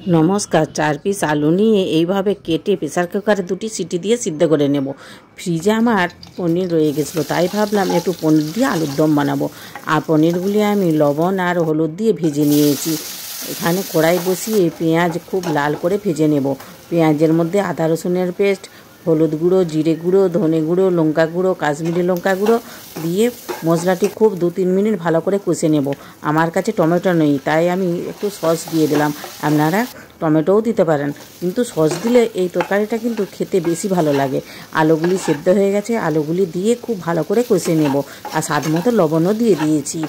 নমস্কার। 4 পিস আলু নিয়ে এইভাবে কেটে প্রেসার কুকারে 2টি সিটি দিয়ে সিদ্ধ করে নেব। ফ্রিজে আমার পনির রয়ে গেছিলো, তাই ভাবলাম একটু পনির দিয়ে আলুর দম বানাবো। আর পনিরগুলি আমি লবণ আর হলুদ দিয়ে ভেজে নিয়েছি। এখানে কড়াই বসিয়ে পেঁয়াজ খুব লাল করে ভেজে নেব। পেঁয়াজের মধ্যে আদা রসুনের পেস্ট, হলুদ গুঁড়ো, জিরে গুঁড়ো, ধনে গুঁড়ো, লঙ্কা গুঁড়ো, কাশ্মীরি লঙ্কা গুঁড়ো দিয়ে মশলাটি খুব 2-3 মিনিট ভালো করে কষে নেব। আমার কাছে টমেটো নেই, তাই আমি একটু সস দিয়ে দিলাম। আপনারা টমেটোও দিতে পারেন, কিন্তু সস দিলে এই তরকারিটা কিন্তু খেতে বেশি ভালো লাগে। আলুগুলি সেদ্ধ হয়ে গেছে, আলুগুলি দিয়ে খুব ভালো করে কষে নেব। আর স্বাদ মতো লবণও দিয়ে দিয়েছি।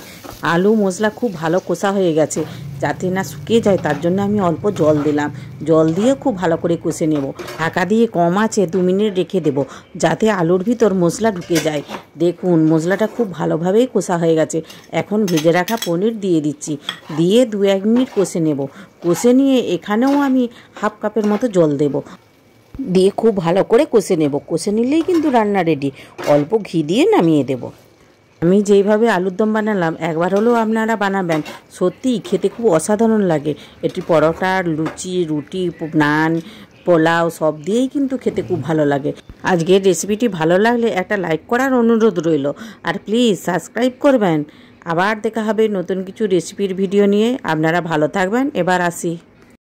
আলু মশলা খুব ভালো কষা হয়ে গেছে, যাতে না শুকিয়ে যায় তার জন্য আমি অল্প জল দিলাম। জল দিয়ে খুব ভালো করে কষে নেব। ঢাকা দিয়ে কম আছে 2 মিনিট রেখে দেব, যাতে আলুর ভিতর মশলা ঢুকে যায়। দেখুন মশলাটা খুব ভালোভাবেই কষা হয়ে গেছে। এখন ভেজে রাখা পনির দিয়ে দিচ্ছি, দিয়ে 2-1 মিনিট কষে নেব। কষে নিয়ে এখানেও আমি হাফ কাপের মতো জল দেব, দিয়ে খুব ভালো করে কষে নেব। কষে নিলেই কিন্তু রান্না রেডি। অল্প ঘি দিয়ে নামিয়ে দেব। আমি যেইভাবে আলুর দম বানালাম একবার হলেও আপনারা বানাবেন, সত্যিই খেতে খুব অসাধারণ লাগে। এটি পরোটা, লুচি, রুটি, নান, পোলাও সব দিয়েই কিন্তু খেতে খুব ভালো লাগে। আজকের রেসিপিটি ভালো লাগলে একটা লাইক করার অনুরোধ রইল, আর প্লিজ সাবস্ক্রাইব করবেন। আবার দেখা হবে নতুন কিছু রেসিপির ভিডিও নিয়ে। আপনারা ভালো থাকবেন। এবার আসি।